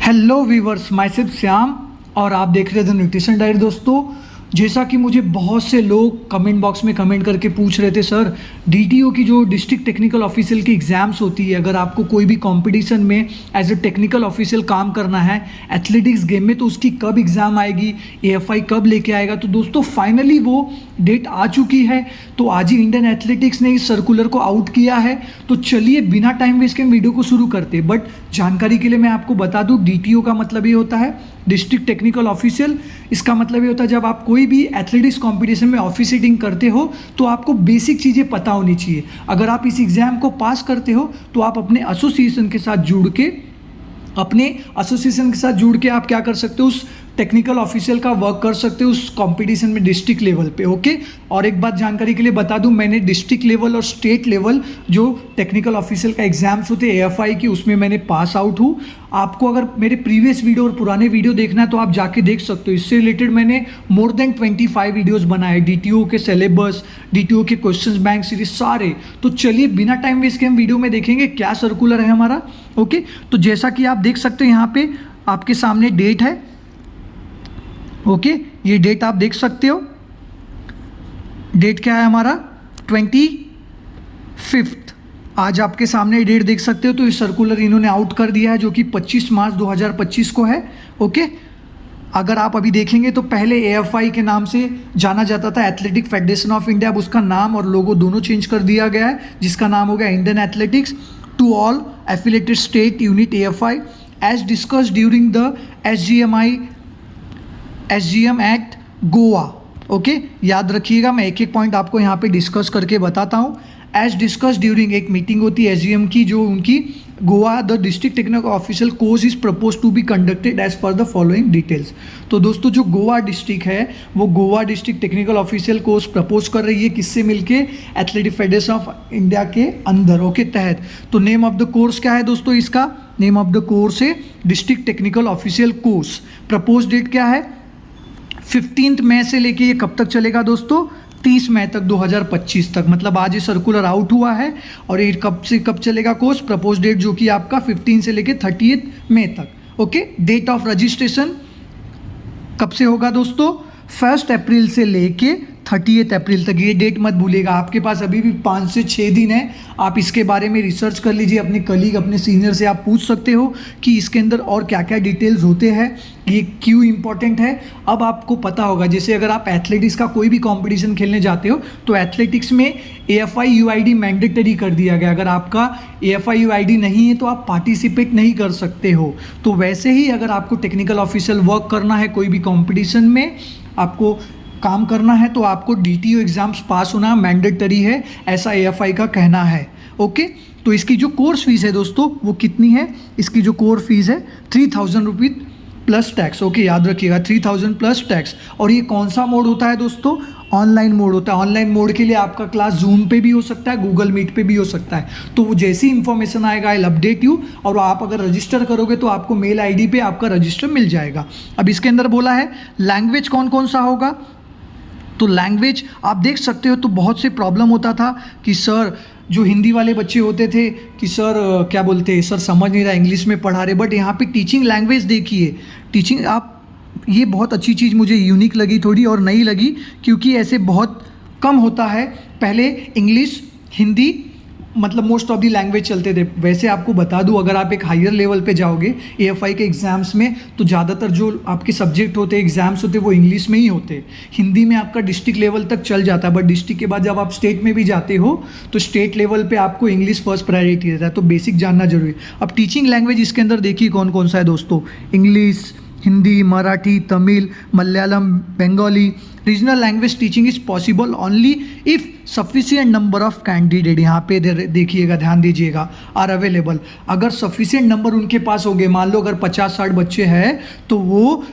Hello viewers, myself Shyam और आप देख रहे थे न्यूट्रिशन डाइट। दोस्तों, जैसा कि मुझे बहुत से लोग कमेंट बॉक्स में कमेंट करके पूछ रहे थे, सर डीटीओ की जो डिस्ट्रिक्ट टेक्निकल ऑफिशियल की एग्ज़ाम्स होती है, अगर आपको कोई भी कंपटीशन में एज ए टेक्निकल ऑफिशियल काम करना है एथलेटिक्स गेम में, तो उसकी कब एग्ज़ाम आएगी, एएफआई कब लेके आएगा। तो दोस्तों फाइनली वो डेट आ चुकी है। तो आज ही इंडियन एथलेटिक्स ने इस सर्कुलर को आउट किया है। तो चलिए बिना टाइम वेस्ट के वीडियो को शुरू करते। बट जानकारी के लिए मैं आपको बता दूं, डीटीओ का मतलब ये होता है डिस्ट्रिक्ट टेक्निकल ऑफिशियल। इसका मतलब ये होता है जब आप कोई भी एथलेटिक्स कंपटीशन में ऑफिसिएटिंग करते हो तो आपको बेसिक चीज़ें पता होनी चाहिए। अगर आप इस एग्ज़ाम को पास करते हो तो आप अपने एसोसिएशन के साथ जुड़ के आप क्या कर सकते हो, उस टेक्निकल ऑफिशियल का वर्क कर सकते हो उस कंपटीशन में डिस्ट्रिक्ट लेवल पे। ओके, और एक बात जानकारी के लिए बता दूं, मैंने डिस्ट्रिक्ट लेवल और स्टेट लेवल जो टेक्निकल ऑफिशियल का एग्जाम्स होते हैं एएफआई की, उसमें मैंने पास आउट हूँ। आपको अगर मेरे प्रीवियस वीडियो और पुराने वीडियो देखना है तो आप जाके देख सकते हो। इससे रिलेटेड मैंने मोर देन 25 वीडियोज़ बनाए, डीटीओ के सिलेबस, डीटीओ के क्वेश्चन बैंक सीरीज सारे। तो चलिए बिना टाइम वेस्ट के हम वीडियो में देखेंगे क्या सर्कुलर है हमारा। ओके, तो जैसा कि आप देख सकते हैं यहाँ पे आपके सामने डेट है। ओके, ये डेट आप देख सकते हो। डेट क्या है हमारा 25। आज आपके सामने डेट देख सकते हो। तो ये सर्कुलर इन्होंने आउट कर दिया है जो कि 25 मार्च 2025 को है। ओके, अगर आप अभी देखेंगे तो पहले एएफआई के नाम से जाना जाता था, एथलेटिक फेडरेशन ऑफ इंडिया। अब उसका नाम और लोगो दोनों चेंज कर दिया गया है, जिसका नाम हो गया Indian athletics to all affiliated state unit AFI as discussed during the SGM at Goa. Okay, याद रखिएगा, मैं एक एक पॉइंट आपको यहाँ पे डिस्कस करके बताता हूँ। एज डिस्कस ड्यूरिंग, एक मीटिंग होती है एसजीएम की जो उनकी Goa, the district technical official course is propose to be conducted as per the following details. तो दोस्तों जो गोवा डिस्ट्रिक्ट है वो Goa district technical official course propose कर रही है, किससे मिलके, एथलेटिक फेडरेशन ऑफ इंडिया के अंदर। ओके, तहत। तो नेम ऑफ द कोर्स क्या है दोस्तों, इसका नेम ऑफ द कोर्स है district technical official course. Propose date क्या है 15 मई से लेके ये कब तक चलेगा दोस्तों, 30 मई तक 2025 तक। मतलब आज ये सर्कुलर आउट हुआ है और ये कब से कब चलेगा कोर्स, प्रपोज डेट जो कि आपका 15 से लेके 30 मई तक। ओके, डेट ऑफ रजिस्ट्रेशन कब से होगा दोस्तों, 1 अप्रैल से लेके 30 अप्रैल तक। ये डेट मत भूलिएगा, आपके पास अभी भी 5 से 6 दिन है। आप इसके बारे में रिसर्च कर लीजिए, अपने कलीग, अपने सीनियर से आप पूछ सकते हो कि इसके अंदर और क्या क्या डिटेल्स होते हैं, ये क्यों इंपॉर्टेंट है। अब आपको पता होगा, जैसे अगर आप एथलेटिक्स का कोई भी कंपटीशन खेलने जाते हो तो एथलेटिक्स में एएफआई यूआईडी मैंडेटरी कर दिया गया। अगर आपका एएफआई यूआईडी नहीं है तो आप पार्टिसिपेट नहीं कर सकते हो। तो वैसे ही अगर आपको टेक्निकल ऑफिशियल वर्क करना है कोई भी कंपटीशन में, आपको काम करना है, तो आपको डीटीओ एग्जाम्स पास होना मैंडेटरी है, ऐसा एएफआई का कहना है। ओके, तो इसकी जो कोर्स फीस है दोस्तों वो कितनी है, इसकी जो कोर्स फीस है 3000 रुपीज़ प्लस टैक्स। ओके, याद रखिएगा 3000 प्लस टैक्स। और ये कौन सा मोड होता है दोस्तों, ऑनलाइन मोड होता है। ऑनलाइन मोड के लिए आपका क्लास जूम पे भी हो सकता है, गूगल मीट पे भी हो सकता है। तो वो जैसी इन्फॉर्मेशन आएगा आई अपडेट यू, और आप अगर रजिस्टर करोगे तो आपको मेल आईडी पे आपका रजिस्टर मिल जाएगा। अब इसके अंदर बोला है लैंग्वेज कौन कौन सा होगा, तो लैंग्वेज आप देख सकते हो। तो बहुत से प्रॉब्लम होता था कि सर, जो हिंदी वाले बच्चे होते थे कि सर क्या बोलते हैं, सर समझ नहीं रहा, इंग्लिश में पढ़ा रहे। बट यहाँ पे टीचिंग लैंग्वेज देखिए, टीचिंग आप, ये बहुत अच्छी चीज़ मुझे यूनिक लगी थोड़ी और नई लगी, क्योंकि ऐसे बहुत कम होता है। पहले इंग्लिश, हिंदी, मतलब मोस्ट ऑफ दी लैंग्वेज चलते थे। वैसे आपको बता दूं, अगर आप एक हायर लेवल पे जाओगे एएफआई के एग्ज़ाम्स में, तो ज़्यादातर जो आपके सब्जेक्ट होते हैं, एग्ज़ाम्स होते हैं, वो इंग्लिश में ही होते। हिंदी में आपका डिस्ट्रिक्ट लेवल तक चल जाता है, बट डिस्ट्रिक्ट के बाद जब आप स्टेट में भी जाते हो तो स्टेट लेवल पे आपको इंग्लिश फर्स्ट प्रायोरिटी रहता है। तो बेसिक जानना जरूरी है। अब टीचिंग लैंग्वेज इसके अंदर देखिए कौन कौन सा है दोस्तों, English, Hindi, Marathi, Tamil, Malayalam, Bengali. Regional language teaching is possible only if sufficient number of candidate, यहाँ पे देखिएगा, ध्यान दीजिएगा, आर अवेलेबल। अगर सफिशिएंट नंबर उनके पास हो गए, मान लो अगर 50-60 बच्चे हैं, तो वो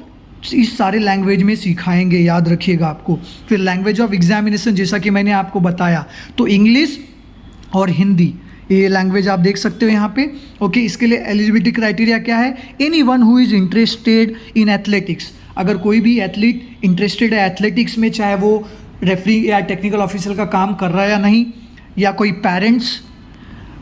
इस सारे लैंग्वेज में सिखाएंगे, याद रखिएगा आपको। फिर लैंग्वेज ऑफ एग्जामिनेशन, जैसा कि मैंने आपको बताया, तो इंग्लिश और हिंदी, ये लैंग्वेज आप देख सकते हो यहाँ पे। ओके, इसके लिए एलिजिबिलिटी क्राइटेरिया क्या है, anyone who is interested in athletics. अगर कोई भी एथलीट इंटरेस्टेड है एथलेटिक्स में, चाहे वो रेफरी या टेक्निकल ऑफिशियल का काम कर रहा है या नहीं, या कोई पेरेंट्स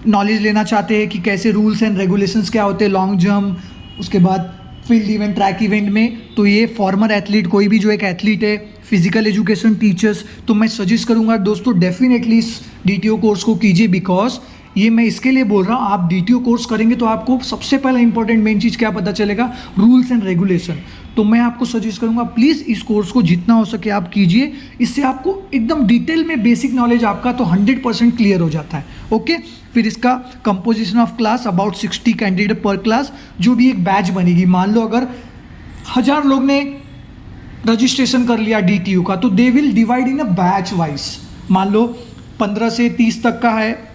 नॉलेज लेना चाहते हैं कि कैसे रूल्स एंड रेगुलेशंस क्या होते हैं, लॉन्ग जंप, उसके बाद फील्ड इवेंट, ट्रैक इवेंट में, तो ये फॉर्मर एथलीट, कोई भी जो एक एथलीट है, फिजिकल एजुकेशन टीचर्स, तो मैं सजेस्ट करूँगा दोस्तों डेफिनेटली इस DTO कोर्स को कीजिए। बिकॉज ये मैं इसके लिए बोल रहा हूँ, आप DTO कोर्स करेंगे तो आपको सबसे पहला इंपॉर्टेंट मेन चीज़ क्या पता चलेगा, रूल्स एंड रेगुलेशन। तो मैं आपको सजेस्ट करूँगा प्लीज़ इस कोर्स को जितना हो सके आप कीजिए। इससे आपको एकदम डिटेल में बेसिक नॉलेज आपका तो 100% क्लियर हो जाता है। ओके, फिर इसका composition of class about 60 candidate पर क्लास, जो भी एक बैच बनेगी। मान लो अगर 1000 लोग ने रजिस्ट्रेशन कर लिया DTO का, तो they will divide in a batch wise. मान लो 15 से 30 तक का है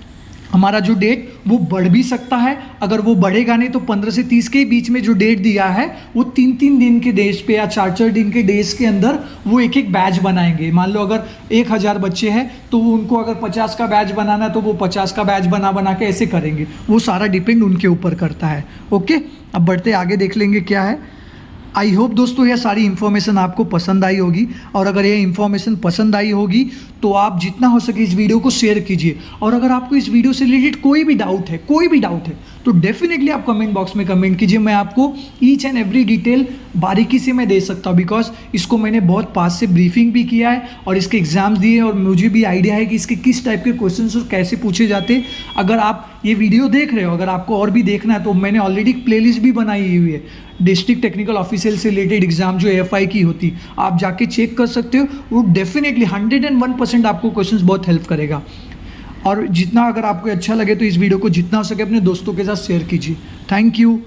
हमारा जो डेट, वो बढ़ भी सकता है। अगर वो बढ़ेगा नहीं तो 15 से 30 के बीच में जो डेट दिया है वो 3-3 दिन के डेज पे या 4-4 दिन के डेज के अंदर वो एक एक बैच बनाएंगे। मान लो अगर 1000 बच्चे हैं तो उनको अगर 50 का बैच बनाना है तो वो 50 का बैच बना के ऐसे करेंगे। वो सारा डिपेंड उनके ऊपर करता है। ओके, अब बढ़ते आगे देख लेंगे क्या है। आई होप दोस्तों यह सारी इन्फॉर्मेशन आपको पसंद आई होगी, और अगर यह इन्फॉर्मेशन पसंद आई होगी तो आप जितना हो सके इस वीडियो को शेयर कीजिए। और अगर आपको इस वीडियो से रिलेटेड कोई भी डाउट है तो डेफिनेटली आप कमेंट बॉक्स में कमेंट कीजिए। मैं आपको ईच एंड एवरी डिटेल बारीकी से मैं दे सकता हूँ, बिकॉज इसको मैंने बहुत पास से ब्रीफिंग भी किया है और इसके एग्जाम्स दिए, और मुझे भी आइडिया है कि इसके किस टाइप के क्वेश्चंस और कैसे पूछे जाते हैं। अगर आप ये वीडियो देख रहे हो, अगर आपको और भी देखना है तो मैंने ऑलरेडी प्लेलिस्ट भी बनाई हुई है, डिस्ट्रिक्ट टेक्निकल ऑफिसर से रिलेटेड एग्जाम जो AFI की होती, आप जाके चेक कर सकते हो। वो डेफिनेटली 101% आपको क्वेश्चंस बहुत हेल्प करेगा। और जितना अगर आपको अच्छा लगे तो इस वीडियो को जितना हो सके अपने दोस्तों के साथ शेयर कीजिए। Thank you.